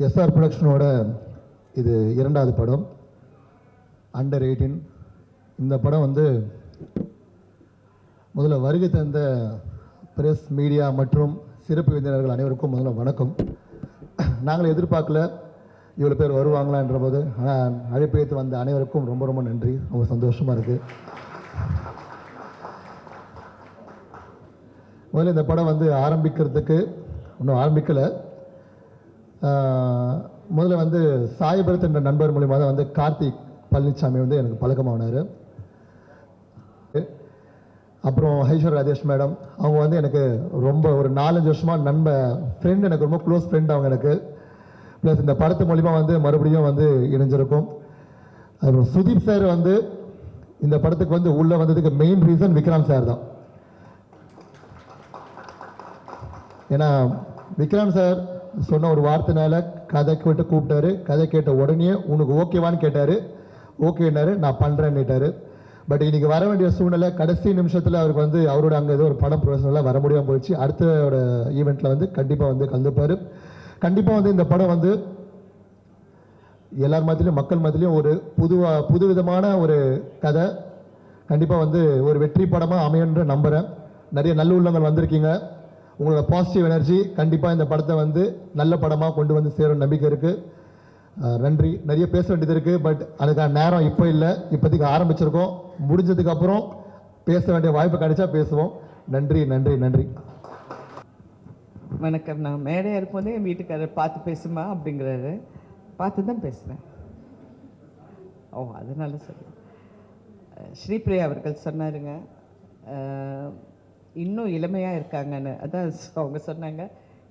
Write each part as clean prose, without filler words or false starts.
SR ப்ரொடக்ஷனோட இது இரண்டாவது படம் அண்டர் 18. இந்த படம் வந்து முதல்ல வருகை தந்த பிரஸ் மீடியா மற்றும் சிறப்பு விருந்தினர்கள் அனைவருக்கும் முதல்ல வணக்கம். நாங்கள் எதிர்பார்க்கல இவ்வளோ பேர் வருவாங்களான்ற போது, ஆனால் அழைப்பு ஏற்று வந்த அனைவருக்கும் ரொம்ப ரொம்ப நன்றி. ரொம்ப சந்தோஷமாக இருக்குது. முதல்ல இந்த படம் வந்து ஆரம்பிக்கிறதுக்கு இன்னும் ஆரம்பிக்கலை. முதல்ல வந்து சாய்பரத் என்ற நண்பர் மூலியமாக தான் வந்து கார்த்திக் பழனிசாமி வந்து எனக்கு பழக்கமானார். அப்புறம் ஐஸ்வர் ராஜேஷ் மேடம், அவங்க வந்து எனக்கு ரொம்ப ஒரு 4-5 வருஷமாக ஃப்ரெண்டு, எனக்கு ரொம்ப க்ளோஸ் ஃப்ரெண்ட் அவங்க எனக்கு. ப்ளஸ் இந்த படத்து மூலிமா வந்து மறுபடியும் வந்து இணைஞ்சிருக்கும். அப்புறம் சுதீப் சார் வந்து இந்த படத்துக்கு வந்து உள்ளே வந்ததுக்கு மெயின் ரீசன் விக்ராந்த் சார் தான். ஏன்னா விக்ராந்த் சார் சொன்ன ஒரு வார்த்தைனால கதை கேட்டு கூப்பிட்டாரு. கதை கேட்ட உடனே உனக்கு ஓகேவான்னு கேட்டார். ஓகேன்னாரு, நான் பண்ணுறேன்னுட்டார். பட் இன்றைக்கி வர வேண்டிய சூழ்நிலை கடைசி நிமிஷத்தில் அவருக்கு வந்து அவரோட அங்கே ஏதோ ஒரு படம் ப்ரொஃபஷனலாக வர முடியாமல் போயிடுச்சு. அடுத்தோட ஈவெண்ட்டில் வந்து கண்டிப்பாக வந்து கலந்துப்பார். கண்டிப்பாக வந்து இந்த படம் வந்து எல்லார் மத்தியிலையும் மக்கள் மத்தியிலையும் ஒரு புதுவிதமான ஒரு கதை கண்டிப்பாக வந்து ஒரு வெற்றி படமாக அமையன்ற நம்புகிறேன். நிறைய நல்ல உள்ளங்கள் வந்திருக்கீங்க. உங்களோட பாசிட்டிவ் எனர்ஜி கண்டிப்பாக இந்த படத்தை வந்து நல்ல படமாக கொண்டு வந்து சேரும் நம்பிக்கை இருக்குது. நன்றி. நிறைய பேச வேண்டியது இருக்குது, பட் அதுக்கான நேரம் இப்போ இல்லை. இப்போதைக்கு ஆரம்பிச்சிருக்கோம். முடிஞ்சதுக்கப்புறம் பேச வேண்டிய வாய்ப்பு கிடைச்சா பேசுவோம். நன்றி நன்றி நன்றி. வணக்கம். நான் மேடையாக இருக்கும்போதே என் வீட்டுக்காரர் பார்த்து பேசுமா அப்படிங்கிறாரு. பார்த்து தான் பேசுகிறேன். அதனால சரி. ஸ்ரீபிரியா அவர்கள் சொன்னாருங்க, இன்னும் இளமையாக இருக்காங்கன்னு. அதான் அவங்க சொன்னாங்க,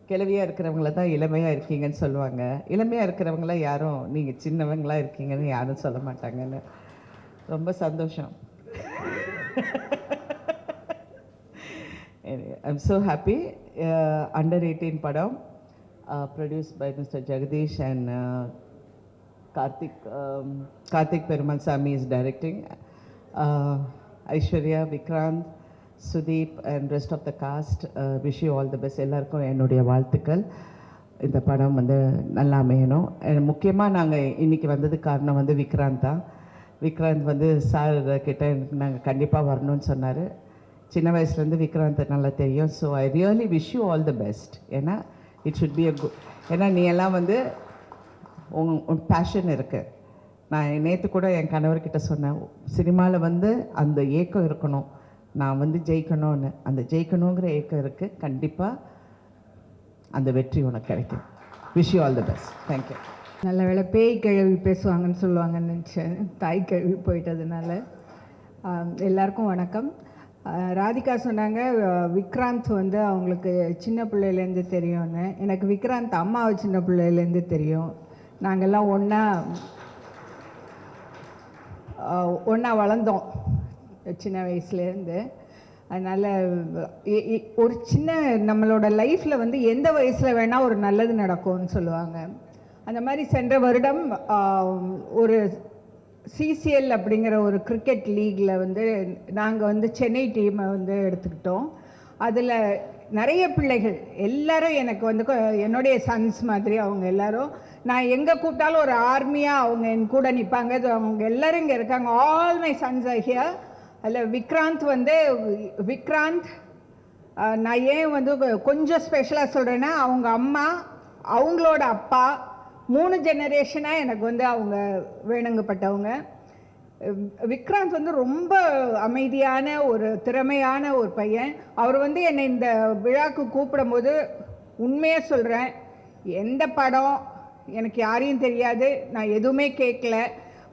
கிழவியாக இருக்கிறவங்கள தான் இளமையாக இருக்கீங்கன்னு சொல்லுவாங்க. இளமையாக இருக்கிறவங்கள யாரும் நீங்கள் சின்னவங்களாக இருக்கீங்கன்னு யாரும் சொல்ல மாட்டாங்கன்னு. ரொம்ப சந்தோஷம். I'm so happy. அண்டர் 18 படம் produced by mister Jagadish and Karthik Perumal Sami is directing. Aishwarya, Vikranth, Sudeep and rest of the cast, wish you all the best. எல்லாருக்கும் என்னுடைய வாழ்த்துக்கள். இந்த படம் வந்து நல்லா அமையணும். முக்கியமாக நாங்கள் இன்றைக்கி வந்ததுக்கு காரணம் வந்து விக்ராந்த் தான். விக்ராந்த் வந்து சார் கிட்ட நாங்கள் கண்டிப்பாக வரணும்னு சொன்னார். சின்ன வயசுலேருந்து விக்ராந்த் நல்லா தெரியும். So I really wish you all the best. ஏன்னா இட் ஷுட் பி ஏன்னா நீ எல்லாம் வந்து உன் பேஷன் இருக்குது. நான் நேற்று கூட என் கணவர்கிட்ட சொன்னேன், சினிமாவில் வந்து அந்த ஏக்கம் இருக்கணும், நான் வந்து ஜெயிக்கணும்னு. அந்த ஜெயிக்கணுங்கிற ஏக்கம் இருக்குது. கண்டிப்பாக அந்த வெற்றி உனக்கு கிடைக்கும். Wish you all the best. Thank you. நல்ல வேளை பேய் கிழவி பேசுவாங்கன்னு சொல்லுவாங்கன்னு நினச்சேன். தாய் கிழவி போயிட்டதுனால. எல்லாருக்கும் வணக்கம். ராதிகா சொன்னாங்க விக்ராந்த் வந்து அவங்களுக்கு சின்ன பிள்ளையிலேருந்து தெரியும்னு. எனக்கு விக்ராந்த் அம்மாவை சின்ன பிள்ளையிலேருந்து தெரியும். நாங்கள்லாம் ஒன்றா வளர்ந்தோம் சின்ன வயசுலேருந்து. அதனால் ஒரு சின்ன நம்மளோட லைஃப்பில் வந்து எந்த வயசில் வேணால் ஒரு நல்லது நடக்கும்னு சொல்லுவாங்க. அந்த மாதிரி சென்ற வருடம் ஒரு சிசிஎல் அப்படிங்கிற ஒரு கிரிக்கெட் லீகில் வந்து நாங்கள் வந்து சென்னை டீமை வந்து எடுத்துக்கிட்டோம். அதில் நிறைய பிள்ளைகள் எல்லாரும் எனக்கு வந்து என்னுடைய சன்ஸ் மாதிரி. அவங்க எல்லாரும் நான் எங்கே கூப்பிட்டாலும் ஒரு ஆர்மியாக அவங்க என் கூட நிற்பாங்க. அவங்க எல்லோரும் இங்கே இருக்காங்க. All my sons are here. அதில் விக்ராந்த் நான் ஏன் வந்து கொஞ்சம் ஸ்பெஷலாக சொல்கிறேன்னா, அவங்க அம்மா, அவங்களோட அப்பா, 3 ஜெனரேஷனாக எனக்கு வந்து அவங்க வேணுங்கப்பட்டவங்க. விக்ராந்த் வந்து ரொம்ப அமைதியான ஒரு திறமையான ஒரு பையன். அவர் வந்து என்னை இந்த விழாவுக்கு கூப்பிடும்போது உண்மையாக சொல்கிறேன், எந்த படம் எனக்கு யாரையும் தெரியாது, நான் எதுவுமே கேட்கல.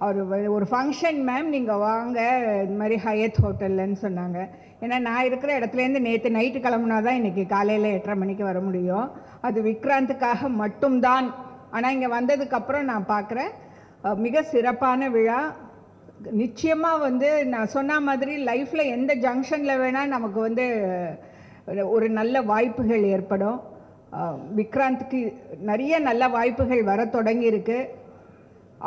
அவர் ஒரு ஃபங்க்ஷன், மேம் நீங்கள் வாங்க இந்த மாதிரி ஹயத் ஹோட்டல்லன்னு சொன்னாங்க. ஏன்னா நான் இருக்கிற இடத்துலேருந்து நேற்று நைட்டு கிளம்புனா தான் இன்றைக்கி காலையில் 8:30 மணிக்கு வர முடியும். அது விக்ராந்துக்காக மட்டும்தான். ஆனால் இங்கே வந்ததுக்கப்புறம் நான் பார்க்குறேன் மிக சிறப்பான விழா. நிச்சயமாக வந்து நான் சொன்ன மாதிரி லைஃப்பில் எந்த ஜங்ஷனில் வேணால் நமக்கு வந்து ஒரு நல்ல வாய்ப்புகள் ஏற்படும். விக்ராந்துக்கு நிறைய நல்ல வாய்ப்புகள் வர தொடங்கியிருக்கு.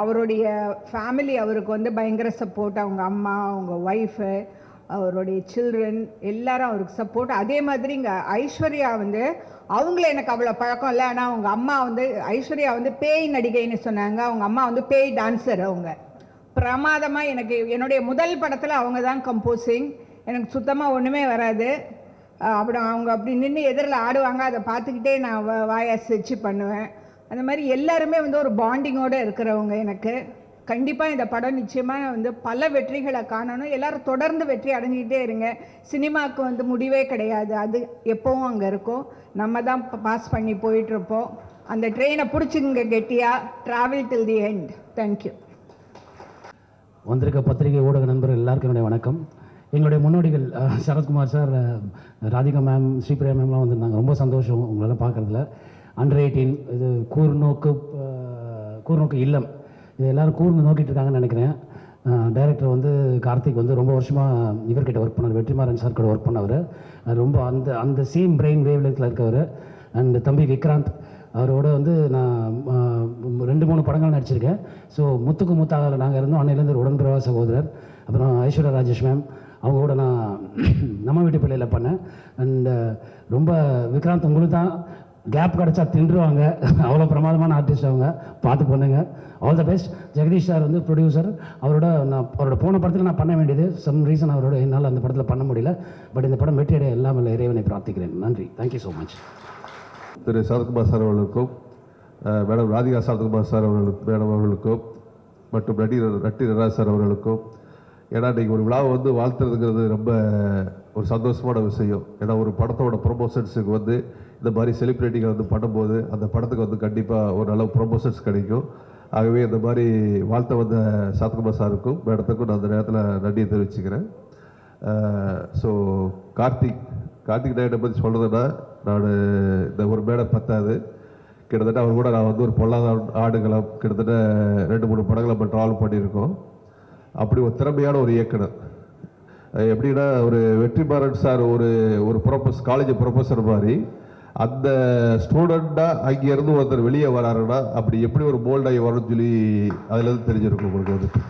அவருடைய ஃபேமிலி அவருக்கு வந்து பயங்கர சப்போர்ட். அவங்க அம்மா, அவங்க ஒய்ஃபு, அவருடைய சில்ட்ரன் எல்லாரும் அவருக்கு சப்போர்ட். அதே மாதிரி இங்கே ஐஸ்வர்யா வந்து அவங்கள எனக்கு அவ்வளோ பழக்கம் இல்லை. ஆனால் அவங்க அம்மா வந்து ஐஸ்வர்யா வந்து பேய் நடிகைன்னு சொன்னாங்க. அவங்க அம்மா வந்து பேய் டான்ஸர். அவங்க பிரமாதமாக எனக்கு என்னுடைய முதல் படத்தில் அவங்க தான் கம்போசிங். எனக்கு சுத்தமாக ஒன்றுமே வராது. அப்புறம் அவங்க அப்படி நின்று எதிரில் ஆடுவாங்க, அதை பார்த்துக்கிட்டே நான் வாயை சிரிச்சு பண்ணுவேன். அந்த மாதிரி எல்லாருமே வந்து ஒரு பாண்டிங்கோடு இருக்கிறவங்க. எனக்கு கண்டிப்பாக இந்த படம் நிச்சயமாக வந்து பல வெற்றிகளை காணணும். எல்லோரும் தொடர்ந்து வெற்றி அடைஞ்சிக்கிட்டே இருங்க. சினிமாவுக்கு வந்து முடிவே கிடையாது, அது எப்போவும் அங்கே இருக்கும். நம்ம தான் பாஸ் பண்ணி போயிட்டுருப்போம். அந்த ட்ரெயினை பிடிச்சிங்க கெட்டியாக. Travel till the end. Thank you. வந்திருக்க பத்திரிகை ஊடக நண்பர்கள் எல்லாருக்கும் என்னுடைய வணக்கம். எங்களுடைய முன்னோடிகள் சரத்குமார் சார், ராதிகா மேம், ஸ்ரீபிரியா மேம்லாம் வந்திருந்தாங்க. ரொம்ப சந்தோஷம் உங்களெல்லாம் பார்க்குறதுல. அண்டர் 18 இது கூர்நோக்கு இல்லம், இது எல்லோரும் கூர்ந்து நோக்கிட்டு இருக்காங்கன்னு நினைக்கிறேன். டைரக்டர் வந்து கார்த்திக் வந்து ரொம்ப வருஷமாக இவர்கிட்ட ஒர்க் பண்ணார், வெற்றிமாறன் சார் கூட ஒர்க் பண்ணவர். ரொம்ப அந்த சேம் பிரெயின் வேவ் லென்த்தில் இருக்கவர். அண்ட் தம்பி விக்ராந்த், அவரோட வந்து நான் 2-3 படங்கள் நடிச்சிருக்கேன். ஸோ முத்துக்கு முத்தாக நாங்கள் இருந்தோம். அன்னையிலேருந்து ஒரு உடன்பிறவா சகோதரர். அப்புறம் ஐஸ்வர்யா ராஜேஷ் மேம், அவங்க கூட நான் நம்ம வீட்டு பிள்ளையில் பண்ணேன். அண்டு ரொம்ப விக்ராந்த் உங்களுக்கு தான் கேப் கிடச்சா தின்றுவாங்க, அவ்வளோ பிரமாதமான ஆர்டிஸ்ட் அவங்க, பார்த்து பண்ணுங்க. All the best. Jagadish sir வந்து ப்ரொடியூசர். அவரோட போன படத்தில் நான் பண்ண வேண்டியது சம் ரீசன் அவரோட என்னால் அந்த படத்தில் பண்ண முடியல. பட் இந்த படம் வெற்றியடைய எல்லாம் இறைவனை பிரார்த்திக்கிறேன். நன்றி. Thank you so much. Thiru Sarathkumar sir அவர்களுக்கும், மேடம் ராதிகா சரத்குமார் சார் அவர்களுக்கும் மற்றும் நட்டி நடராஜ் சார் அவர்களுக்கும். ஏன்னா இன்றைக்கி ஒரு விழாவை வந்து வாழ்த்துறதுங்கிறது ரொம்ப ஒரு சந்தோஷமான விஷயம். ஏன்னா ஒரு படத்தோட ப்ரொமோஷன்ஸுக்கு வந்து இந்த மாதிரி செலிப்ரிட்டிகள் வந்து பண்ணும்போது அந்த படத்துக்கு வந்து கண்டிப்பாக ஒரு நல்ல ப்ரொமோஷன்ஸ் கிடைக்கும். ஆகவே இந்த மாதிரி வாழ்த்த வந்த சரத்குமார் சாருக்கும் மேடத்துக்கும் நான் அந்த நேரத்தில் நன்றியை தெரிவிச்சுக்கிறேன். ஸோ கார்த்திக் நாயுடை பற்றி சொல்கிறதுன்னா, நான் இந்த ஒரு மேடம் பத்தாது, கிட்டத்தட்ட அவர் கூட நான் வந்து ஒரு பொல்லாத ஆடுகளம் கிட்டத்தட்ட 2-3 படங்களை நம்ம ட்ராவல் பண்ணியிருக்கோம். அப்படி ஒரு திறமையான ஒரு இயக்குனர். எப்படின்னா ஒரு வெற்றிமாறன் சார் ஒரு காலேஜ் ப்ரொஃபஸர் மாதிரி அந்த ஸ்டூடெண்ட்டாக அங்கேருந்து ஒருத்தர் வெளியே வராருன்னா அப்படி எப்படி ஒரு போல்டாகி வரும்னு சொல்லி அதுலேருந்து தெரிஞ்சிருக்கும் உங்களுக்கு வந்துட்டு.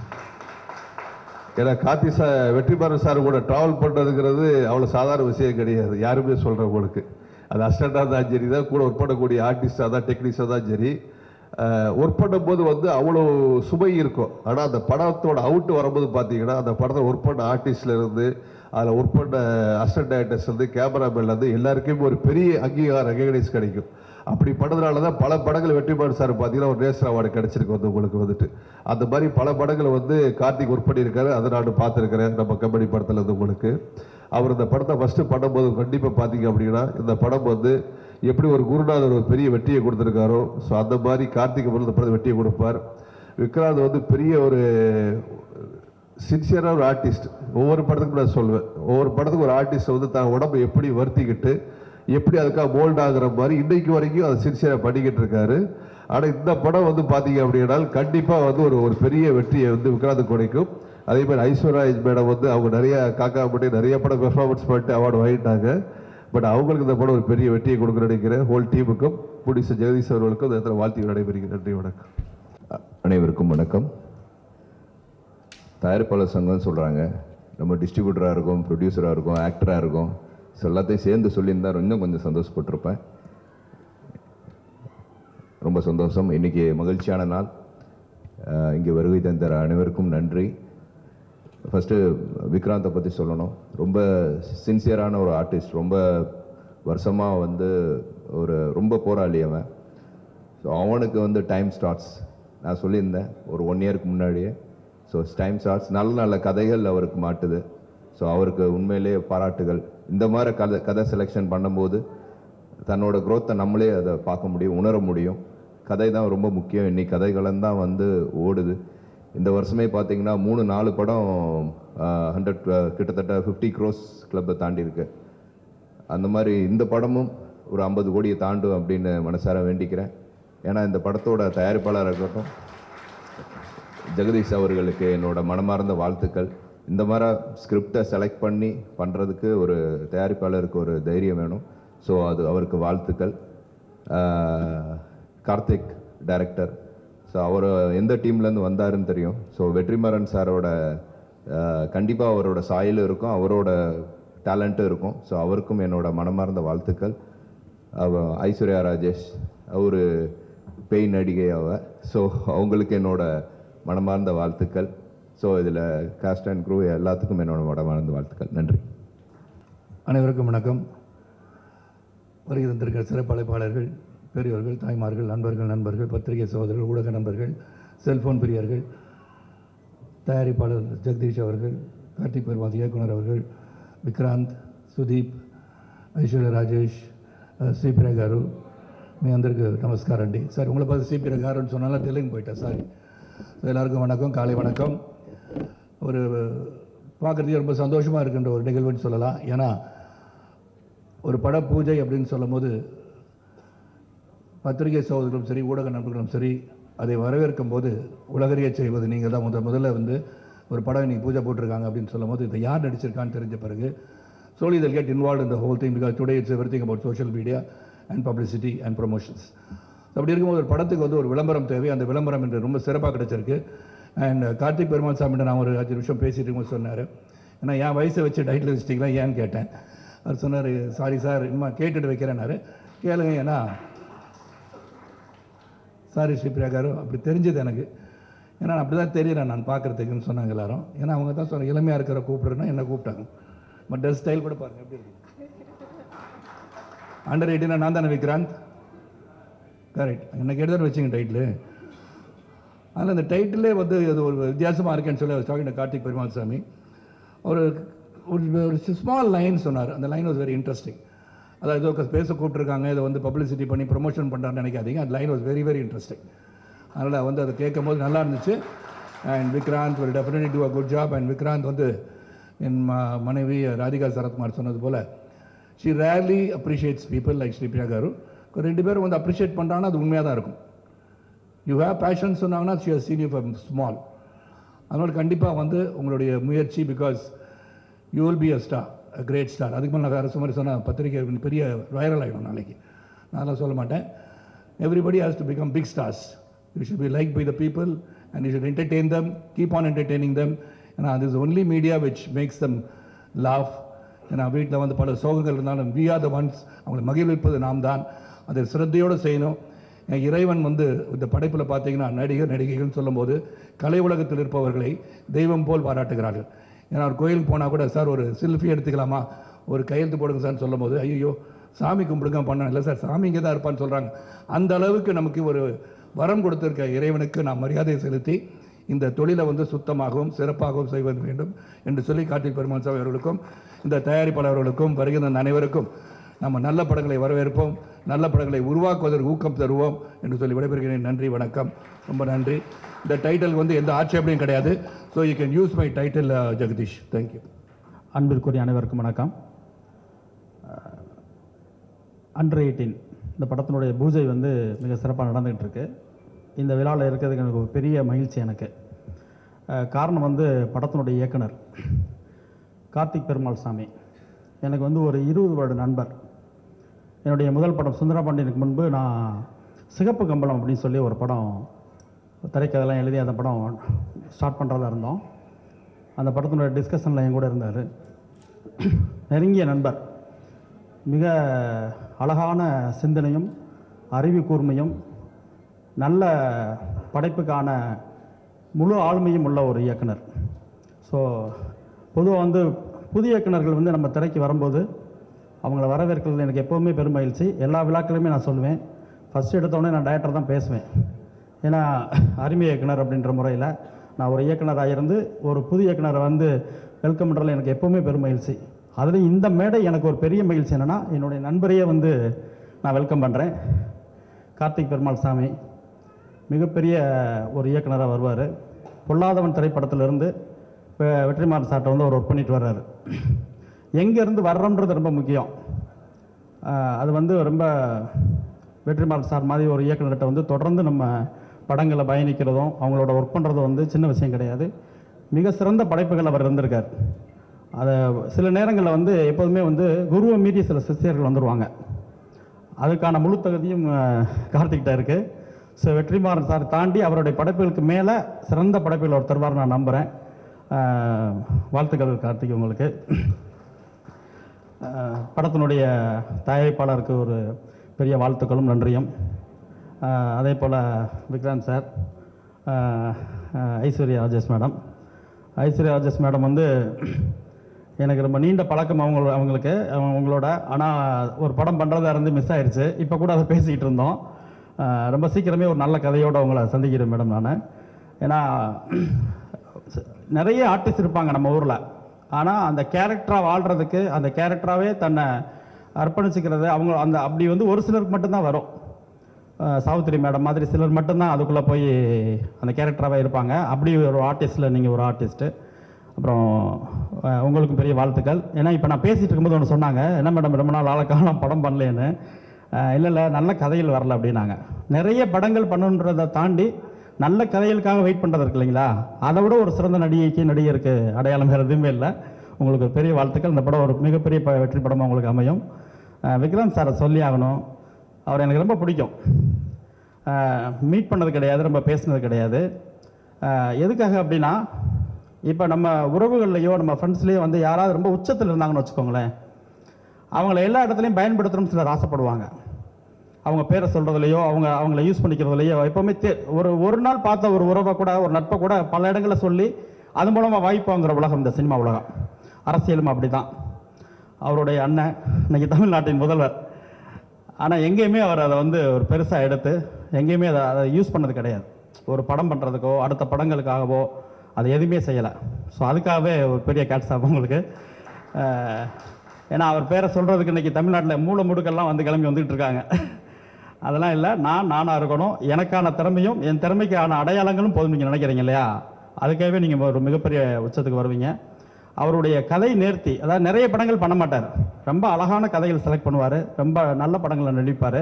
ஏன்னா வெற்றிமாறன் சார் கூட ட்ராவல் பண்ணுறதுங்கிறது அவ்வளோ சாதாரண விஷயம் கிடையாது. யாருமே சொல்கிறவங்களுக்கு அது அசிஸ்டண்டாக தான் சரி, தான் கூட ஒர்க் பண்ணக்கூடிய ஆர்டிஸ்டாக தான் டெக்னீஷியனாக தான் சரி, ஒர்க் பண்ணும்போது வந்து அவ்வளோ சுமை இருக்கும். ஆனால் அந்த படத்தோட அவுட்டு வரும்போது பார்த்தீங்கன்னா அந்த படத்தை ஒர்க் பண்ண ஆர்டிஸ்ட்லேருந்து அதில் ஒர்க் பண்ண அசிஸ்டன்ட் டைரக்டர்ஸ்லேருந்து கேமராமேன்லேருந்து எல்லாருக்குமே ஒரு பெரிய அங்கீகாரம் ரெகக்னைஸ் கிடைக்கும். அப்படி பண்ணதுனால தான் பல படங்கள் வெற்றிமாறன் சார் பார்த்தீங்கன்னா ஒரு நேஷனல் அவார்டு கிடச்சிருக்கு வந்து உங்களுக்கு வந்துட்டு. அந்த மாதிரி பல படங்கள் வந்து கார்த்திக் ஒர்க் பண்ணியிருக்காரு, அதை நான் பார்த்துருக்கிறேன் நம்ம கம்பெனி படத்தில் இருந்து உங்களுக்கு. அவர் இந்த படத்தை ஃபஸ்ட்டு பண்ணும்போது கண்டிப்பாக பார்த்தீங்க அப்படின்னா இந்த படம் வந்து எப்படி ஒரு குருநாதர் ஒரு பெரிய வெற்றியை கொடுத்துருக்காரோ, ஸோ அந்த மாதிரி கார்த்திக் இந்த படத்தை வெற்றியை கொடுப்பார். விக்ராந்த் வந்து பெரிய ஒரு சின்சியரான ஒரு ஆர்டிஸ்ட். ஒவ்வொரு படத்துக்கும் நான் சொல்லுவேன், ஒவ்வொரு படத்துக்கும் ஒரு ஆர்டிஸ்ட் வந்து தான் உடம்பு எப்படி வருத்திக்கிட்டு எப்படி அதுக்காக போல்ட் ஆகுற மாதிரி இன்றைக்கு வரைக்கும் அதை சின்சியராக பண்ணிக்கிட்டு இருக்காரு. ஆனால் இந்த படம் வந்து பார்த்தீங்க அப்படின்னா கண்டிப்பாக வந்து ஒரு பெரிய வெற்றியை வந்து விக்ராந்த் கிடைக்கும். அதே மாதிரி ஐஸ்வர்யா மேடம் வந்து அவங்க நிறைய காக்கா பட்டி நிறைய படம் பெர்ஃபார்மன்ஸ் பண்ணிட்டு அவார்டு வாங்கிட்டாங்க. பட் அவங்களுக்கு இந்த படம் ஒரு பெரிய வெற்றியை கொடுக்க நினைக்கிறேன். ஹோல் டீமுக்கும் ப்ரொடியூசர் ஜெகதீஷ் அவர்களுக்கும் இந்த இடத்துல வாழ்த்து நடைபெறுகிறேன். நன்றி, வணக்கம். அனைவருக்கும் வணக்கம். தயாரிப்பாளர் சங்கம்னு சொல்கிறாங்க, நம்ம டிஸ்ட்ரிபியூட்டராக இருக்கும், ப்ரொடியூசராக இருக்கும், ஆக்டராக இருக்கும், ஸோ எல்லாத்தையும் சேர்ந்து சொல்லியிருந்தால் இன்னும் கொஞ்சம் சந்தோஷப்பட்டிருப்பேன். ரொம்ப சந்தோஷம். இன்றைக்கி மகிழ்ச்சியான நாள். இங்கே வருகை தந்த அனைவருக்கும் நன்றி. ஃபஸ்ட்டு விக்ராந்தை பற்றி சொல்லணும். ரொம்ப சின்சியரான ஒரு ஆர்டிஸ்ட், ரொம்ப வருஷமாக வந்து ரொம்ப போராளி அவன். ஸோ அவனுக்கு வந்து டைம் ஸ்டார்ட்ஸ் நான் சொல்லியிருந்தேன் ஒரு 1 இயருக்கு முன்னாடியே. ஸோ டைம் ஸ்டார்ட்ஸ் நல்ல கதைகள் அவருக்கு மாட்டுது. ஸோ அவருக்கு உண்மையிலே பாராட்டுகள். இந்த மாதிரி கதை செலெக்ஷன் பண்ணும்போது தன்னோட க்ரோத்தை நம்மளே அதை பார்க்க முடியும், உணர முடியும். கதை தான் ரொம்ப முக்கியம். இன்னைக்கு கதைகளந்தான் வந்து ஓடுது. இந்த வருஷமே பார்த்தீங்கன்னா 3-4 படம் 100 கிட்டத்தட்ட 50 crores கிளப்பை தாண்டி இருக்கு. அந்த மாதிரி இந்த படமும் ஒரு 50 கோடியை தாண்டும் அப்படின்னு மனசார வேண்டிக்கிறேன். ஏன்னா இந்த படத்தோட தயாரிப்பாளராக இருக்கட்டும் ஜெகதீஷ் அவர்களுக்கு என்னோட மனமார்ந்த வாழ்த்துக்கள். இந்த மாதிரி ஸ்கிரிப்டை செலக்ட் பண்ணி பண்ணுறதுக்கு ஒரு தயாரிப்பாளருக்கு ஒரு தைரியம் வேணும். ஸோ அது அவருக்கு வாழ்த்துக்கள். கார்த்திக் டைரக்டர், ஸோ அவர் எந்த டீம்லேருந்து வந்தாருன்னு தெரியும். ஸோ வெற்றிமாறன் சாரோட கண்டிப்பாக அவரோட சாயலும் இருக்கும், அவரோட டேலண்ட்டும் இருக்கும். ஸோ அவருக்கும் என்னோட மனமார்ந்த வாழ்த்துக்கள். ஐஸ்வர்யா ராஜேஷ் ஒரு பேய் நடிகை ஸோ அவங்களுக்கு என்னோட மனமார்ந்த வாழ்த்துக்கள். ஸோ இதில் காஸ்ட் அண்ட் க்ரூ எல்லாத்துக்கும் என்னோட மனமார்ந்த வாழ்த்துக்கள். நன்றி. அனைவருக்கும் வணக்கம். வருகை தந்திருக்கிற சிறப்பு அழைப்பாளர்கள், பெரியவர்கள், தாய்மார்கள், நண்பர்கள், பத்திரிகை சகோதரர்கள், ஊடக நண்பர்கள், செல்ஃபோன் பிரியர்கள், தயாரிப்பாளர் ஜெகதீஷ் அவர்கள், கார்த்திக் பெருமாள் இயக்குனர் அவர்கள், విక్రాంత్, సుదీప్, ఐశ్వర్య రాజేష్, శ్రీప్రియ గారు, మీ అందరికీ నమస్కారం అండి. సార్ உங்களை பார்த்து శ్రీప్రియ గారుன்னு சொன்னாலும் தெலுங்கு போயிட்டேன் சாரி. எல்லாருக்கும் வணக்கம், காலை வணக்கம். ஒரு பார்க்குறதுக்கு ரொம்ப சந்தோஷமாக இருக்கின்ற ஒரு நிகழ்வுன்னு சொல்லலாம். ஏன்னா ஒரு பட பூஜை அப்படின்னு சொல்லும் போது பத்திரிகை சகோதரர்களும் சரி, ஊடக நண்பர்களும் சரி, அதை வரவேற்கும் போது உலகறிய செய்வது நீங்கள் தான். முதல்ல வந்து ஒரு படம் இன்றைக்கி பூஜை போட்டிருக்காங்க அப்படின்னு சொல்லும் போது இதை யார் நடிச்சிருக்கான்னு தெரிஞ்ச பிறகு slowly they'll get involved in the whole thing, because today it's everything about social media and publicity and promotions. அப்படி இருக்கும்போது ஒரு படத்துக்கு வந்து ஒரு விளம்பரம் தேவை. அந்த விளம்பரம் என்று ரொம்ப சிறப்பாக கிடச்சிருக்கு. அண்ட் கார்த்திக் பெருமாள் சாமிகிட்ட நான் ஒரு 5 நிமிஷம் பேசிட்டு இருக்கும்போது சொன்னார், ஏன்னா என் வயசை வச்சு டைட்டில் வச்சிட்டிங்களா ஏன்னு கேட்டேன். அவர் சொன்னார், சாரி சார், இம்மா கேட்டுட்டு வைக்கிறேன்னாரு. கேளுங்க, ஏன்னா சாரி ஸ்ரீப்ரியா காரு, அப்படி தெரிஞ்சது எனக்கு. ஏன்னா அப்படி தான் தெரியுறேன் நான் பார்க்குறதுக்குன்னு சொன்னாங்க எல்லாரும். ஏன்னா அவங்க தான் சொன்னாங்க, இளமையாக இருக்கிற கூப்பிட்றேன்னா என்ன கூப்பிட்டாங்க. பட் ட்ரெஸ் ஸ்டைல் கூட பாருங்கள் எப்படி இருக்கு. அண்டர் 18 நான் தானே விக்ராந்த், கரெக்ட். என்ன கேட்டு வச்சுங்க டைட்டில். அதில் அந்த டைட்டிலே வந்து அது ஒரு வித்தியாசமாக இருக்கேன்னு சொல்லி அவர் டாக்கிங் கார்த்திக் பெருமாள் சாமி ஒரு ஒரு ஸ்மால் லைன் சொன்னார். அந்த லைன் வாஸ் வெரி இன்ட்ரெஸ்டிங். அதாவது ஏதோ பேச கூப்பிட்ருக்காங்க, இதை வந்து பப்ளிசிட்டி பண்ணி ப்ரொமோஷன் பண்ணுறான்னு நினைக்காதீங்க. அந்த line was very very interesting. அதனால் வந்து அதை கேட்கும் போது நல்லா இருந்துச்சு. And Vikrant will definitely do a good job. And Vikrant வந்து என் மனைவி ராதிகா சரத்குமார் சொன்னது போல் she rarely appreciates people like Sripriya garu. 2 பேரும் வந்து அப்ரிஷியேட் பண்ணுறாங்கன்னா அது உண்மையாக தான் இருக்கும். யூ ஹேவ் பேஷன் சொன்னாங்கன்னா she has seen you from small. அதனால் கண்டிப்பாக வந்து உங்களுடைய முயற்சி, because you will be a star, a great star. அதுக்கு மேலே நான் வேறு மாதிரி சொன்னால் பத்திரிகை பெரிய வைரல் ஆகிடும் நாளைக்கு. நான் அதெல்லாம் சொல்ல மாட்டேன். Everybody has to become big stars. You should be liked by the people and you should entertain them, keep on entertaining them. And this is the only media which makes them laugh. ஏன்னா வீட்டில் வந்து பல சோகங்கள் இருந்தாலும் we are the ones, அவங்களை மகிழ்விப்பது நாம் தான். அதை சிரத்தையோடு செய்யணும். இறைவன் வந்து இந்த படைப்பில் பார்த்தீங்கன்னா நடிகைகள்னு சொல்லும்போது கலை உலகத்தில் இருப்பவர்களை தெய்வம் போல் பாராட்டுகிறார்கள். ஏன்னா ஒரு கோயிலுக்கு போனால் கூட சார் ஒரு செல்ஃபி எடுத்துக்கலாமா, ஒரு கையெழுத்து போடுங்க சார்னு சொல்லும் போது ஐயோ சாமி கும்பிடுங்க பண்ண இல்லை சார், சாமி இங்கே தான் இருப்பான்னு சொல்கிறாங்க. அந்த அளவுக்கு நமக்கு ஒரு வரம் கொடுத்திருக்க இறைவனுக்கு நாம் மரியாதை செலுத்தி இந்த தொழிலை வந்து சுத்தமாகவும் சிறப்பாகவும் செய்வது வேண்டும் என்று சொல்லி கார்த்திக் பெருமாள் சாமி அவர்களுக்கும் இந்த தயாரிப்பாளர்களுக்கும் வருகின்ற அனைவருக்கும் நம்ம நல்ல படங்களை வரவேற்போம், நல்ல படங்களை உருவாக்குவதற்கு ஊக்கம் தருவோம் என்று சொல்லி விடைபெறுகிறேன். நன்றி, வணக்கம், ரொம்ப நன்றி. இந்த டைட்டில் வந்து எந்த ஆட்சேபனையும் கிடையாது. So you can use my title Jagadish. Thank you. அன்பிற்குரிய அனைவருக்கும் வணக்கம். அண்டர் 18 இந்த படத்தினுடைய பூஜை வந்து மிக சிறப்பாக நடந்துகிட்டு இருக்கு. இந்த விழாவில் இருக்கிறதுக்கு எனக்கு ஒரு பெரிய மகிழ்ச்சி. எனக்கு காரணம் வந்து படத்தினுடைய இயக்குனர் கார்த்திக் பெருமாள் சாமி எனக்கு வந்து ஒரு 20 வருட நண்பர். என்னுடைய முதல் படம் சுந்தரபாண்டியனுக்கு முன்பு நான் சிகப்பு கம்பளம் அப்படின்னு சொல்லி ஒரு படம் திரைக்கதெல்லாம் எழுதி அந்த படம் ஸ்டார்ட் பண்ணுறதா இருந்தோம். அந்த படத்தினுடைய டிஸ்கஷனில் என் கூட இருந்தார். நெருங்கிய நண்பர், மிக அழகான சிந்தனையும் அறிவு கூர்மையும் நல்ல படைப்புக்கான முழு ஆளுமையும் உள்ள ஒரு இயக்குனர். ஸோ பொதுவாக வந்து புதிய இயக்குனர்கள் வந்து நம்ம திரைக்கு வரும்போது அவங்கள வரவேற்கிறது எனக்கு எப்போவுமே பெரும் மகிழ்ச்சி. எல்லா விழாக்களுமே நான் சொல்லுவேன், ஃபஸ்ட்டு எடுத்தோடனே நான் டைரக்டர் தான் பேசுவேன். ஏன்னா அருமை இயக்குனர் அப்படின்ற முறையில் நான் ஒரு இயக்குனராக இருந்து ஒரு புதிய இயக்குனரை வந்து வெல்கம் பண்ணுறதுல எனக்கு எப்போவுமே பெரும் மகிழ்ச்சி. அதில் இந்த மேடை எனக்கு ஒரு பெரிய மகிழ்ச்சி என்னென்னா, என்னுடைய நண்பரையே வந்து நான் வெல்கம் பண்ணுறேன். கார்த்திக் பெருமாள் சாமி மிகப்பெரிய ஒரு இயக்குனராக வருவார். பொல்லாதவன் திரைப்படத்திலிருந்து இப்போ வெற்றிமாறன் சார்ட்ட வந்து அவர் ஒர்க் பண்ணிட்டு வர்றாரு. எங்கேருந்து வர்றோன்றது ரொம்ப முக்கியம். அது வந்து ரொம்ப வெற்றிமாறன் சார் மாதிரி ஒரு இயக்குனர்கிட்ட வந்து தொடர்ந்து நம்ம படங்களை பயணிக்கிறதும் அவங்களோட ஒர்க் பண்ணுறதும் வந்து சின்ன விஷயம் கிடையாது. மிக சிறந்த படைப்புகள் அவர் இருந்திருக்கார். அதை சில நேரங்களில் வந்து எப்போதுமே வந்து குருவை மீறி சில சிஷ்யர்கள் வந்துடுவாங்க. அதுக்கான முழு தகுதியும் கார்த்திக்கிட்ட இருக்குது. ஸோ வெற்றிமாறன் சார் தாண்டி அவருடைய படைப்புகளுக்கு மேலே சிறந்த படைப்புகள் அவர் தருவார் நான் நம்புகிறேன். வாழ்த்துக்கள் கார்த்திக் உங்களுக்கு. படத்தினுடைய தயாரிப்பாளருக்கு ஒரு பெரிய வாழ்த்துக்களும் நன்றியும். அதே போல் Vikranth sir, Aishwarya Rajesh madam. Aishwarya Rajesh madam வந்து எனக்கு ரொம்ப நீண்ட பழக்கம் அவங்களுக்கு அவங்களோட. ஆனால் ஒரு படம் பண்ணுறதா இருந்து மிஸ் ஆயிடுச்சு. இப்போ கூட அதை பேசிக்கிட்டு இருந்தோம். ரொம்ப சீக்கிரமே ஒரு நல்ல கதையோடு அவங்கள சந்திக்கிறேன் மேடம் நான். ஏன்னா நிறைய ஆர்டிஸ்ட் இருப்பாங்க நம்ம ஊரில். ஆனால் அந்த கேரக்டராக வாழ்கிறதுக்கு, அந்த கேரக்டராகவே தன்னை அர்ப்பணிச்சுக்கிறது அவங்க அந்த அப்படி வந்து ஒரு சிலருக்கு மட்டும்தான் வரும். சாவித்திரி மேடம் மாதிரி சிலர் மட்டும்தான் அதுக்குள்ளே போய் அந்த கேரக்டராகவே இருப்பாங்க. அப்படி ஒரு ஆர்டிஸ்டில் நீங்கள் ஒரு ஆர்டிஸ்ட்டு. அப்புறம் உங்களுக்கு பெரிய வாழ்த்துக்கள். ஏன்னா இப்போ நான் பேசிகிட்டு இருக்கும்போது ஒன்று சொன்னாங்க, என்ன மேடம் ரொம்ப நாள் ஆளக்கான படம் பண்ணலேன்னு. இல்லை நல்ல கதைகள் வரல அப்படின்னாங்க. நிறைய படங்கள் பண்ணுன்றதை தாண்டி நல்ல கதைகளுக்காக வெயிட் பண்ணுறது இருக்கு இல்லைங்களா, அதை விட ஒரு சிறந்த நடிகருக்கு அடையாளம் வேறு எதுவுமே இல்லை. உங்களுக்கு பெரிய வாழ்த்துக்கள். இந்த படம் ஒரு மிகப்பெரிய வெற்றி படமாக உங்களுக்கு அமையும். விக்ராந்த் சாரை சொல்லி ஆகணும், அவர் எனக்கு ரொம்ப பிடிக்கும். மீட் பண்ணது கிடையாது, ரொம்ப பேசினது கிடையாது. எதுக்காக அப்படின்னா, இப்போ நம்ம உறவுகள்லையோ நம்ம ஃப்ரெண்ட்ஸ்லேயோ வந்து யாராவது ரொம்ப உச்சத்தில் இருந்தாங்கன்னு வச்சுக்கோங்களேன், அவங்கள எல்லா இடத்துலையும் பயன்படுத்தணும்னு சிலர் ஆசைப்படுவாங்க. அவங்க பேரை சொல்கிறதுலையோ அவங்கள யூஸ் பண்ணிக்கிறதுலையோ எப்போவுமே ஒரு நாள் பார்த்த ஒரு உறவை கூட, ஒரு நட்பை கூட பல இடங்களில் சொல்லி அது மூலமாக வாய்ப்பு வாங்குகிற உலகம் இந்த சினிமா உலகம். அரசியலும் அப்படி தான். அவருடைய அண்ணன் இன்னைக்கு தமிழ்நாட்டின் முதல்வர். ஆனால் எங்கேயுமே அவர் அதை வந்து ஒரு பெருசாக எடுத்து எங்கேயுமே அதை யூஸ் பண்ணது கிடையாது. ஒரு படம் பண்ணுறதுக்கோ அடுத்த படங்களுக்காகவோ அது எதுவுமே செய்யலை. ஸோ அதுக்காகவே ஒரு பெரிய கேட்ஸ் ஆகும் உங்களுக்கு. ஏன்னா அவர் பேரை சொல்கிறதுக்கு இன்றைக்கி தமிழ்நாட்டில் மூளை முடுக்கெல்லாம் வந்து கிளம்பி வந்துகிட்டு இருக்காங்க. அதெல்லாம் இல்லை, நானாக இருக்கணும், எனக்கான திறமையும் என் திறமைக்கான அடையாளங்களும் போதும் நீங்கள் நினைக்கிறீங்க இல்லையா, அதுக்காகவே நீங்கள் ஒரு மிகப்பெரிய உச்சத்துக்கு வருவீங்க. அவருடைய கதை நேர்த்தி, அதாவது நிறைய படங்கள் பண்ண மாட்டார், ரொம்ப அழகான கதைகள் செலக்ட் பண்ணுவார், ரொம்ப நல்ல படங்களை நடிப்பார்.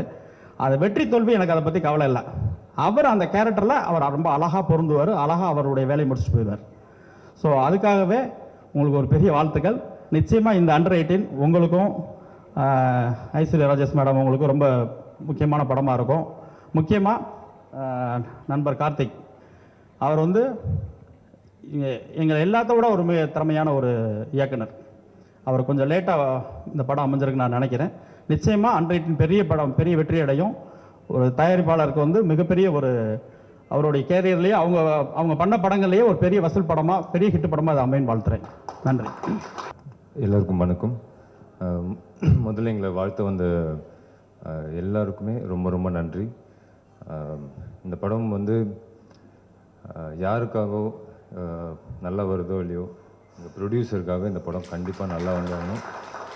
அது வெற்றி தோல்வி எனக்கு அதை பற்றி கவலை இல்லை. அவர் அந்த கேரக்டரில் அவர் ரொம்ப அழகாக பொருந்துவார், அழகாக அவருடைய வேலையை முடிச்சுட்டு போயிடுவார். ஸோ அதுக்காகவே உங்களுக்கு ஒரு பெரிய வாழ்த்துக்கள். நிச்சயமாக இந்த அண்டர் 18 உங்களுக்கும் ஐஸ்வர்யா ராஜேஷ் மேடம் உங்களுக்கும் ரொம்ப முக்கியமான படமாக இருக்கும். முக்கியமாக நண்பர் கார்த்திக் அவர் வந்து எங்களை எல்லாத்த விட ஒரு மிக திறமையான ஒரு இயக்குனர். அவர் கொஞ்சம் லேட்டாக இந்த படம் அமைஞ்சிருக்கு நான் நினைக்கிறேன். நிச்சயமாக அண்டர் 18 பெரிய படம், பெரிய வெற்றி அடையும். ஒரு தயாரிப்பாளருக்கு வந்து மிகப்பெரிய ஒரு அவருடைய கேரியர்லேயே அவங்க பண்ண படங்கள்லேயே ஒரு பெரிய வசூல் படமாக, பெரிய ஹிட் படமாக அதை அமைன்னு வாழ்த்துறேன். நன்றி. எல்லோருக்கும் வணக்கம். முதல்ல எங்களை வாழ்த்து வந்த எல்லாருக்குமே ரொம்ப ரொம்ப நன்றி. இந்த படம் வந்து யாருக்காகவோ நல்லா வருதோ இல்லையோ, இந்த ப்ரொடியூசருக்காக இந்த படம் கண்டிப்பாக நல்லா வந்தாகணும்.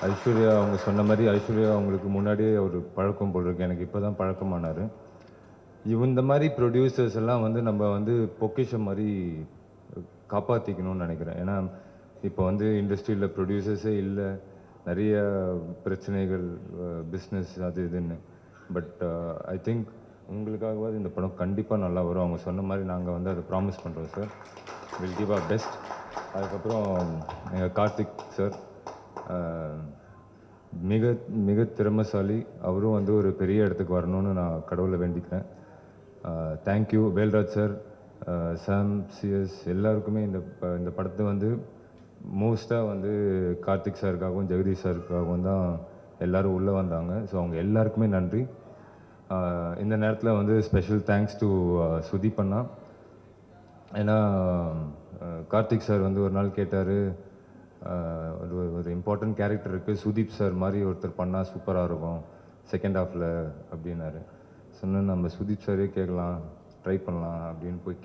ஐஸ்வர்யா அவங்க சொன்ன மாதிரி, ஐஸ்வர்யா அவங்களுக்கு முன்னாடியே ஒரு பழக்கம் போல் இருக்கு, எனக்கு இப்போ தான் பழக்கமானார். இந்த மாதிரி ப்ரொடியூசர்ஸ் எல்லாம் வந்து நம்ம வந்து பொக்கிஷம் மாதிரி காப்பாற்றிக்கணும்னு நினைக்கிறேன். ஏன்னா இப்போ வந்து இண்டஸ்ட்ரியில் ப்ரொடியூசர்ஸே இல்லை, நிறைய பிரச்சனைகள், பிஸ்னஸ் அது இதுன்னு. பட் ஐ திங்க் உங்களுக்காகவாது இந்த படம் கண்டிப்பாக நல்லா வரும். அவங்க சொன்ன மாதிரி நாங்கள் வந்து அதை ப்ராமிஸ் பண்ணுறோம் sir. Will give our best. அதுக்கப்புறம் எங்கள் கார்த்திக் சார் மிக மிக திறமைசாலி. அவரும் வந்து ஒரு பெரிய இடத்துக்கு வரணும்னு நான் கடவுளை வேண்டிக்கிறேன். தேங்க்யூ வேல்ராஜ் சார், சாம், சிஎஸ் எல்லாருக்குமே. இந்த படத்தை வந்து மோஸ்ட்டாக வந்து கார்த்திக் சாருக்காகவும் ஜெகதீஷ் சாருக்காகவும் தான் எல்லோரும் உள்ளே வந்தாங்க. ஸோ அவங்க எல்லாருக்குமே நன்றி. இந்த நேரத்தில் வந்து ஸ்பெஷல் தேங்க்ஸ் டு சுதீப் அண்ணா. ஏன்னா கார்த்திக் சார் வந்து ஒரு நாள் கேட்டார், ஒரு இம்பார்ட்டன்ட் கேரக்டர் இருக்குது, சுதீப் சார் மாதிரி ஒருத்தர் பண்ணால் சூப்பராக இருக்கும் செகண்ட் ஹாஃபில் அப்படின்னாரு. சொன்னேன் நம்ம சுதீப் சாரே கேட்கலாம், ட்ரை பண்ணலாம் அப்படின்னு போய்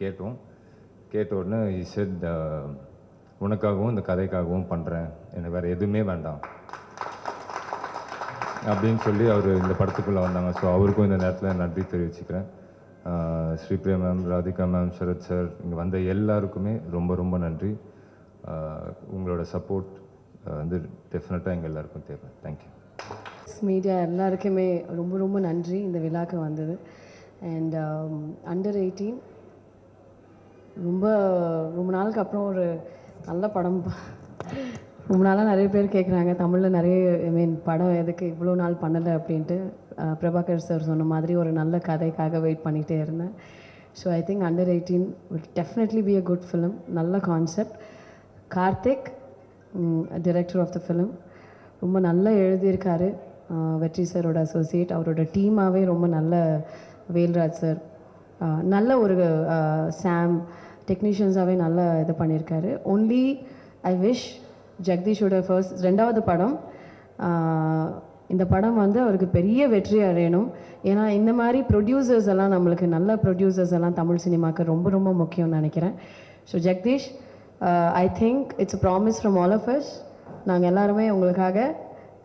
கேட்ட உடனே he said உனக்காகவும் இந்த கதைக்காகவும் பண்ணுறேன், எனக்கு வேறு எதுவுமே வேண்டாம் அப்படின்னு சொல்லி அவர் இந்த படத்துக்குள்ளே வந்தாங்க. ஸோ அவருக்கும் இந்த நேரத்தில் நன்றி தெரிவிச்சுக்கிறேன். Sripriya ma'am, Radhika ma'am, Sarath sir, இங்கே வந்த எல்லாருக்குமே ரொம்ப ரொம்ப நன்றி. உங்களோட சப்போர்ட் வந்து டெஃபினட்டாக எங்கள் எல்லாருக்கும் தேவை. தேங்க்யூ. மீடியா எல்லாருக்குமே ரொம்ப ரொம்ப நன்றி இந்த விழாக்கு வந்தது. அண்ட் அண்டர் 18 ரொம்ப நாளுக்கு அப்புறம் ஒரு நல்ல படம். ரொம்ப நாளாக நிறைய பேர் கேட்குறாங்க தமிழில் நிறைய படம் எதுக்கு இவ்வளோ நாள் பண்ணலை அப்படின்ட்டு. பிரபாகர் சார் சொன்ன மாதிரி ஒரு நல்ல கதைக்காக வெயிட் பண்ணிகிட்டே இருந்தேன். So I think under 18 will definitely be a good film. நல்ல concept. Karthik director of the film ரொம்ப நல்லா எழுதியிருக்காரு. வெற்றி சாரோட அசோசியேட், அவரோட டீமாகவே ரொம்ப நல்ல வேல்ராஜ் சார், நல்ல ஒரு சாம் டெக்னீஷியன்ஸாகவே நல்லா இது பண்ணியிருக்காரு. ஒன்லி ஐ விஷ் ஜெகதீஷோட ரெண்டாவது படம், இந்த படம் வந்து அவருக்கு பெரிய வெற்றி அடையணும். ஏன்னா இந்த மாதிரி ப்ரொடியூசர்ஸ் எல்லாம், நம்மளுக்கு நல்ல ப்ரொடியூசர்ஸ் எல்லாம் தமிழ் சினிமாவுக்கு ரொம்ப ரொம்ப முக்கியம்னு நினைக்கிறேன். So Jagadish, I think it's a promise from all of us. நாங்கள் எல்லாருமே உங்களுக்காக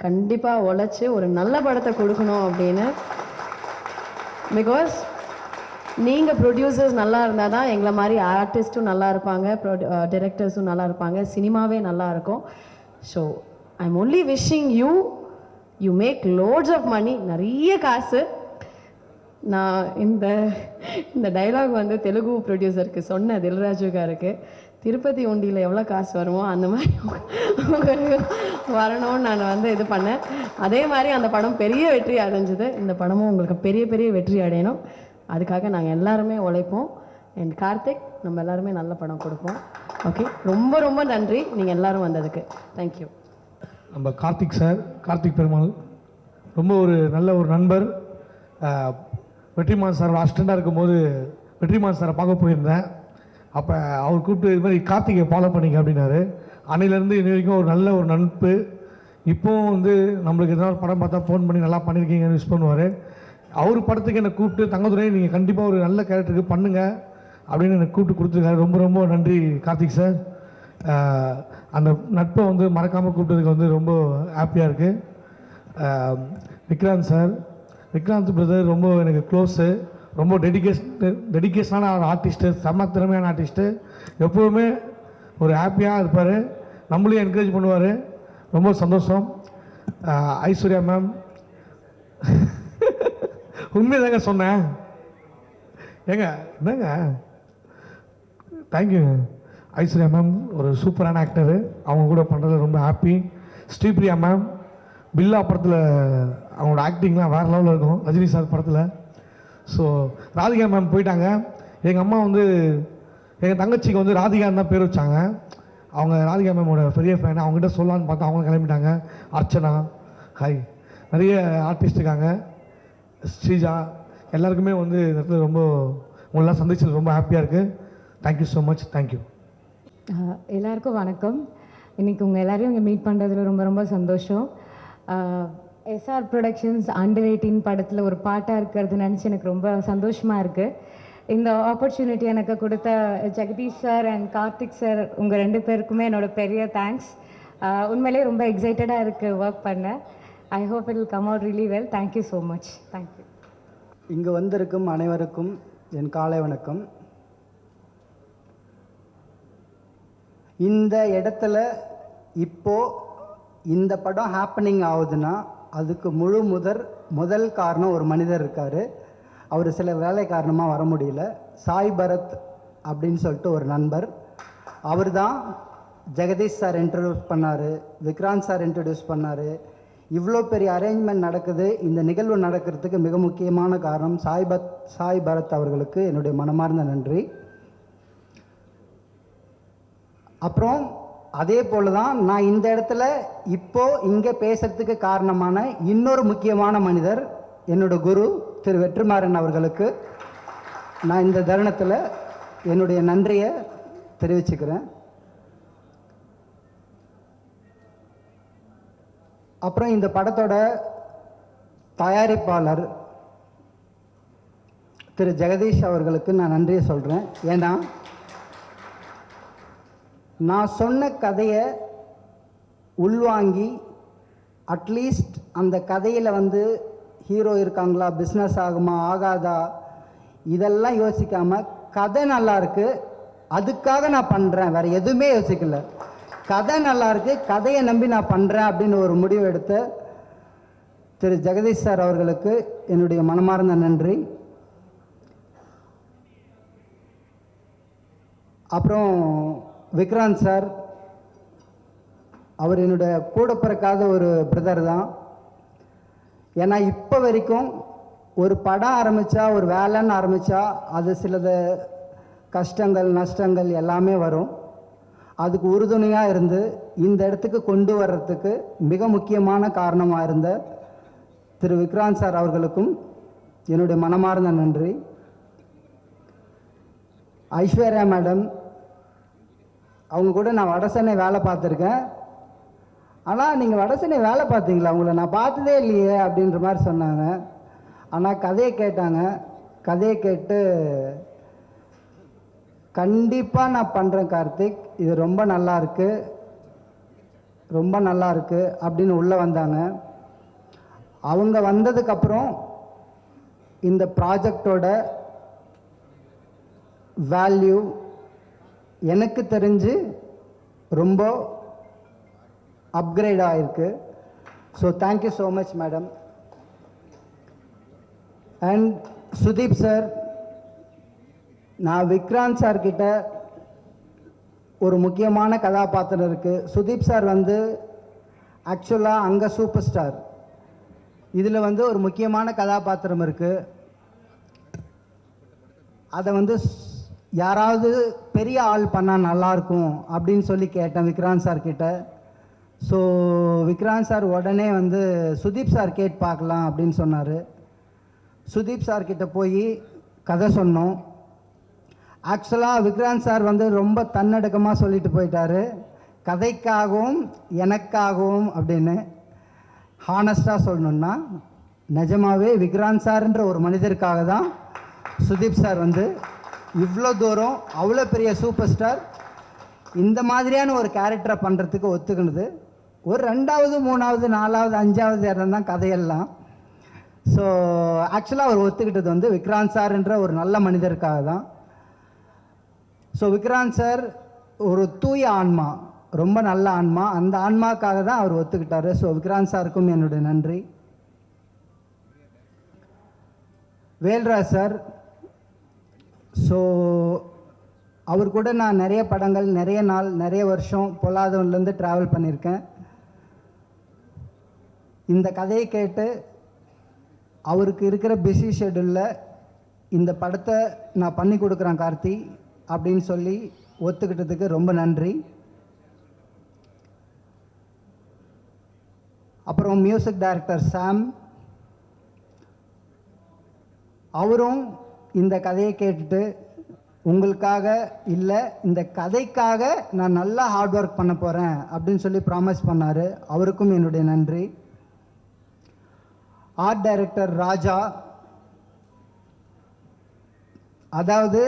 கண்டிப்பாக உழைச்சி ஒரு நல்ல படத்தை கொடுக்கணும் அப்படின்னு. பிகாஸ் நீங்கள் ப்ரொடியூசர்ஸ் நல்லா இருந்தால் தான் எங்களை மாதிரி ஆர்டிஸ்ட்டும் நல்லா இருப்பாங்க, டைரக்டர்ஸும் நல்லா இருப்பாங்க, சினிமாவே நல்லா இருக்கும். So I am only wishing you make lots of money, நிறைய காசு. நான் இந்த டைலாக் வந்து தெலுங்கு ப்ரொடியூசருக்கு சொன்ன தில்ராஜுக்காருக்கு, திருப்பதி உண்டியில் எவ்வளோ காசு வருமோ அந்த மாதிரி உங்களுக்கு வரணும்னு நான் வந்து இது பண்ணேன். அதே மாதிரி அந்த படம் பெரிய வெற்றி அடைஞ்சிது. இந்த படமும் உங்களுக்கு பெரிய பெரிய வெற்றி அடையணும், அதுக்காக நாங்கள் எல்லாருமே உழைப்போம். அண்ட் கார்த்திக், நம்ம எல்லாருமே நல்ல படம் கொடுப்போம். ஓகே, ரொம்ப ரொம்ப நன்றி நீங்கள் எல்லோரும் வந்ததுக்கு. தேங்க்யூ. நம்ம கார்த்திக் சார், கார்த்திக் பெருமாள் ரொம்ப ஒரு நல்ல ஒரு நண்பர். வெற்றிமாறன் சார் அசிஸ்டண்டாக இருக்கும்போது வெற்றிமாறன் சாரை பார்க்க போயிருந்தேன். அப்போ அவர் கூப்பிட்டு இது மாதிரி கார்த்திகை ஃபாலோ பண்ணிங்க அப்படின்னாரு. அன்னையிலேருந்து இன்ன வரைக்கும் ஒரு நல்ல ஒரு நட்பு. இப்போவும் வந்து நம்மளுக்கு எதனா ஒரு படம் பார்த்தா ஃபோன் பண்ணி நல்லா பண்ணியிருக்கீங்கன்னு விஷ் பண்ணுவார். அவர் படத்துக்கு என்னை கூப்பிட்டு, தங்கதுரை நீங்கள் கண்டிப்பாக ஒரு நல்ல கேரக்டருக்கு பண்ணுங்கள் அப்படின்னு என்னை கூப்பிட்டு கொடுத்துருக்காரு. ரொம்ப ரொம்ப நன்றி கார்த்திக் சார். அந்த நட்பை வந்து மறக்காமல் கூப்பிட்டதுக்கு வந்து ரொம்ப ஹாப்பியாக இருக்குது. விக்ராந்த் சார், விக்ராந்த் பிரதர் ரொம்ப எனக்கு க்ளோஸு, ரொம்ப டெடிகேஷனான ஒரு ஆர்டிஸ்ட்டு, செம்ம திறமையான ஆர்டிஸ்ட்டு. எப்போவுமே ஒரு ஹாப்பியாக இருப்பார், நம்மளையும் என்கரேஜ் பண்ணுவார். ரொம்ப சந்தோஷம். ஐஸ்வர்யா மேம், உண்மைதாங்க சொன்னேன் ஏங்க, என்னங்க, தேங்க்யூ. ஐஸ்வர்யா மேம் ஒரு சூப்பரான ஆக்டரு, அவங்க கூட பண்ணுறது ரொம்ப ஹாப்பி. ஸ்ரீபிரியா மேம், பில்லா படத்தில் அவங்களோட ஆக்டிங்லாம் வேறு லெவலில் இருக்கும், ரஜினி சார் படத்தில். ஸோ ராதிகா மேம் போயிட்டாங்க. எங்கள் அம்மா வந்து எங்கள் தங்கச்சிக்கு வந்து ராதிகான்னு தான் பேர் வச்சாங்க. அவங்க ராதிகா மேமோட பெரிய ஃபேன். அவங்ககிட்ட சொல்லலான்னு பார்த்தா அவங்களும் கிளம்பிட்டாங்க. அர்ச்சனா, ஹாய், நிறைய ஆர்டிஸ்ட் இருக்காங்க, ஸ்ரீஜா, எல்லாருக்குமே வந்து இந்த இடத்துல ரொம்ப உங்களெலாம் சந்திச்சது ரொம்ப ஹாப்பியாக இருக்குது. Thank you so much. தேங்க்யூ. எல்லாருக்கும் வணக்கம். இன்றைக்கி உங்கள் எல்லோரையும் இங்கே மீட் பண்ணுறதுல ரொம்ப ரொம்ப சந்தோஷம். எஸ்ஆர் ப்ரொடக்ஷன்ஸ் அண்டர் 18 படத்தில் ஒரு பாட்டாக இருக்கிறது நினச்சி எனக்கு ரொம்ப சந்தோஷமாக இருக்குது. இந்த ஆப்பர்ச்சுனிட்டி எனக்கு கொடுத்த Jagadish sir and Karthik sir, உங்கள் 2 பேருக்குமே என்னோட பெரிய தேங்க்ஸ். உண்மையிலே ரொம்ப எக்ஸைட்டடாக இருக்குது ஒர்க் பண்ண. I hope it will come out really well. Thank you so much. Thank you. இங்கு வந்திருக்கும் அனைவருக்கும் என் காலை வணக்கம். இந்த இடத்துல இப்போது இந்த படம் ஹேப்பனிங் ஆகுதுன்னா அதுக்கு முதல் காரணம் ஒரு மனிதர் இருக்கார். அவர் சில வேலை காரணமாக வர முடியல. சாய் பரத் அப்படின்னு சொல்லிட்டு ஒரு நண்பர், அவர் தான் ஜெகதீஷ் சார் இன்ட்ரடியூஸ் பண்ணார், விக்ராந்த் சார் இன்ட்ரடியூஸ் பண்ணார். இவ்வளோ பெரிய அரேஞ்ச்மெண்ட் நடக்குது, இந்த நிகழ்வு நடக்கிறதுக்கு மிக முக்கியமான காரணம் சாய் பரத் அவர்களுக்கு என்னுடைய மனமார்ந்த நன்றி. அப்புறம் அதே போல் தான் நான் இந்த இடத்துல இப்போது இங்கே பேசுகிறதுக்கு காரணமான இன்னொரு முக்கியமான மனிதர், என்னோட குரு திரு வெற்றிமாறன் அவர்களுக்கு நான் இந்த தருணத்தில் என்னுடைய நன்றியை தெரிவிச்சுக்கிறேன். அப்புறம் இந்த படத்தோட தயாரிப்பாளர் திரு ஜெகதீஷ் அவர்களுக்கு நான் நன்றியை சொல்கிறேன். ஏன்னா நான் சொன்ன கதையை உள்வாங்கி அட்லீஸ்ட் அந்த கதையில் வந்து ஹீரோ இருக்காங்களா, பிஸ்னஸ் ஆகுமா ஆகாதா, இதெல்லாம் யோசிக்காமல் கதை நல்லா இருக்குது அதுக்காக நான் பண்ணுறேன், வேறு எதுவுமே யோசிக்கல. கதை நல்லா இருக்குது, கதையை நம்பி நான் பண்ணுறேன் அப்படின்னு ஒரு முடிவு எடுத்த திரு ஜெகதீஷ் சார் அவர்களுக்கு என்னுடைய மனமார்ந்த நன்றி. அப்புறம் விக்ராந்த் சார், அவர் என்னுடைய கூட பிறக்காத ஒரு பிரதர் தான். ஏன்னா இப்போ வரைக்கும் ஒரு படம் ஆரம்பித்தா, ஒரு வேலைன்னு ஆரம்பித்தா அது சிலது கஷ்டங்கள் நஷ்டங்கள் எல்லாமே வரும். அதுக்கு உறுதுணையாக இருந்து இந்த இடத்துக்கு கொண்டு வர்றதுக்கு மிக முக்கியமான காரணமாக இருந்த திரு விக்ராந்த் சார் அவர்களுக்கும் என்னுடைய மனமார்ந்த நன்றி. ஐஸ்வர்யா மேடம், அவங்க கூட நான் வடசென்னை வேலை பார்த்துருக்கேன். ஆனால் நீங்கள் வடசென்னை வேலை பார்த்தீங்களா, உங்களை நான் பார்த்ததே இல்லையே அப்படின்ற மாதிரி சொன்னாங்க. ஆனால் கதையை கேட்டாங்க. கதையை கேட்டு கண்டிப்பாக நான் பண்ணுறேன் கார்த்திக், இது ரொம்ப நல்லா இருக்கு, ரொம்ப நல்லா இருக்கு அப்படின்னு உள்ளே வந்தாங்க. அவங்க வந்ததுக்கப்புறம் இந்த ப்ராஜெக்டோட வேல்யூ எனக்கு தெரிஞ்சு ரொம்ப அப்கிரேட் ஆகிருக்கு. So thank you so much madam. And Sudeep sir, நான் விக்ராந்த் சார் கிட்ட ஒரு முக்கியமான கதாபாத்திரம் இருக்குது. சுதீப் சார் வந்து ஆக்சுவலாக அங்கே சூப்பர் ஸ்டார், இதில் வந்து ஒரு முக்கியமான கதாபாத்திரம் இருக்குது. அதை வந்து யாராவது பெரிய ஆள் பண்ணால் நல்லாயிருக்கும் அப்படின்னு சொல்லி கேட்டேன் விக்ராந்த் சார் கிட்ட. ஸோ விக்ராந்த் சார் உடனே வந்து சுதீப் சார் கேட்டு பார்க்கலாம் அப்படின்னு சொன்னார். சுதீப் சார் கிட்ட போய் கதை சொன்னோம். ஆக்சுவலாக விக்ராந்த் சார் வந்து ரொம்ப தன்னடக்கமாக சொல்லிட்டு போயிட்டார், கதைக்காகவும் எனக்காகவும் அப்படின்னு. ஹானஸ்டாக சொல்லணுன்னா நிஜமாகவே விக்ராந்த் சார்ன்ற ஒரு மனிதருக்காக தான் சுதீப் சார் வந்து இவ்வளோ தூரம், அவ்வளோ பெரிய சூப்பர் ஸ்டார் இந்த மாதிரியான ஒரு கேரக்டரை பண்ணுறதுக்கு ஒத்துக்கினது. ஒரு 2வது 3வது 4வது 5வது இடம் தான் கதையெல்லாம். ஸோ ஆக்சுவலாக அவர் ஒத்துக்கிட்டது வந்து விக்ராந்த் சார்ன்ற ஒரு நல்ல மனிதருக்காக தான். ஸோ விக்ராந்த் சார் ஒரு தூய ஆன்மா, ரொம்ப நல்ல ஆன்மா, அந்த ஆன்மாக்காக தான் அவர் ஒத்துக்கிட்டாரு. ஸோ விக்ராந்த் சாருக்கும் என்னுடைய நன்றி. வேல்ராஜ் சார், ஸோ அவர் கூட நான் நிறைய படங்கள், நிறைய நாள், நிறைய வருஷம் பொல்லாதவன்லேருந்து ட்ராவல் பண்ணியிருக்கேன். இந்த கதையை கேட்டு அவருக்கு இருக்கிற பிஸி ஷெட்யூலில் இந்த படத்தை நான் பண்ணி கொடுக்குறேன் கார்த்தி அப்படின்னு சொல்லி ஒத்துக்கிட்டதுக்கு ரொம்ப நன்றி. அப்புறம் மியூசிக் டைரக்டர் சாம், அவரும் இந்த கதையை கேட்டுட்டு உங்களுக்காக இல்லை, இந்த கதைக்காக நான் நல்லா ஹார்ட் ஒர்க் பண்ண போகிறேன் அப்படின்னு சொல்லி ப்ராமிஸ் பண்ணார். அவருக்கும் என்னுடைய நன்றி. ஆர்ட் டைரக்டர் ராஜா, அதாவது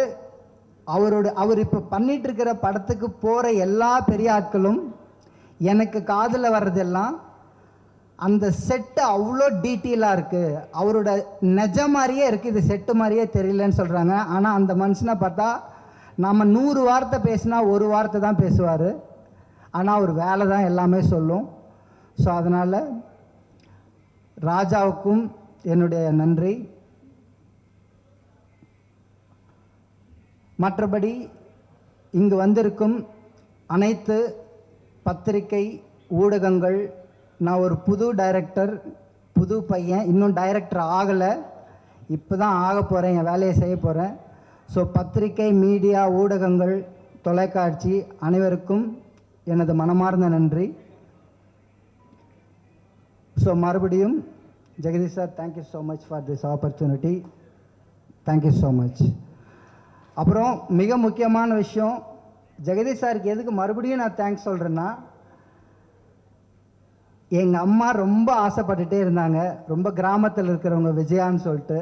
அவர் இப்போ பண்ணிட்டு இருக்கிற படத்துக்கு போகிற எல்லா பெரிய ஆட்களும் எனக்கு காதில் வர்றதெல்லாம் அந்த செட்டு அவ்வளோ டீட்டெயிலாக இருக்குது, அவரோட நிஜ மாதிரியே இருக்குது, இது செட்டு மாதிரியே தெரியலன்னு சொல்கிறாங்க. ஆனால் அந்த மனுஷனை பார்த்தா நம்ம 100 வார்த்தை பேசினா 1 வார்த்தை தான் பேசுவார், ஆனால் அவர் வேலை தான் எல்லாமே சொல்லும். ஸோ அதனால் ராஜாவுக்கும் என்னுடைய நன்றி. மற்றபடி இங்கு வந்திருக்கும் அனைத்து பத்திரிகை ஊடகங்கள், நான் ஒரு புது டைரக்டர், புது பையன், இன்னும் டைரக்டர் ஆகலை, இப்போ தான் ஆக போகிறேன், என் வேலையை செய்ய போகிறேன். ஸோ பத்திரிகை, மீடியா, ஊடகங்கள், தொலைக்காட்சி அனைவருக்கும் எனது மனமார்ந்த நன்றி. ஸோ மறுபடியும் Jagadish sir, thank you so much for this opportunity, thank you so much. அப்புறம் மிக முக்கியமான விஷயம், ஜெகதீஷ் சாருக்கு எதுக்கு மறுபடியும் நான் தேங்க்ஸ் சொல்கிறேன்னா, எங்கள் அம்மா ரொம்ப ஆசைப்பட்டுட்டே இருந்தாங்க, ரொம்ப கிராமத்தில் இருக்கிறவங்க விஜயான்னு சொல்லிட்டு,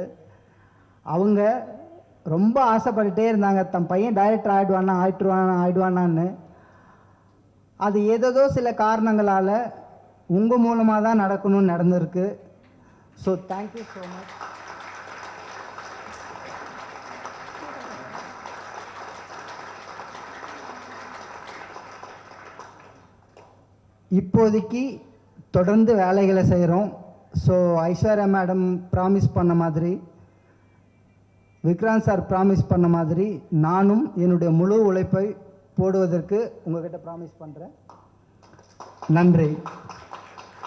அவங்க ரொம்ப ஆசைப்பட்டுட்டே இருந்தாங்க தன் பையன் டைரக்டர் ஆயிடுவானான்னு. அது ஏதோ சில காரணங்களால் உங்கள் மூலமாக தான் நடக்கணும்னு நடந்திருக்கு. So thank you so much. இப்போதைக்கு தொடர்ந்து வேலைகளை செய்கிறோம். ஸோ ஐஸ்வர்யா மேடம் ப்ராமிஸ் பண்ண மாதிரி, விக்ராந்த் சார் ப்ராமிஸ் பண்ண மாதிரி நானும் என்னுடைய முழு உழைப்பை போடுவதற்கு உங்கள்கிட்ட ப்ராமிஸ் பண்ணுறேன். நன்றி.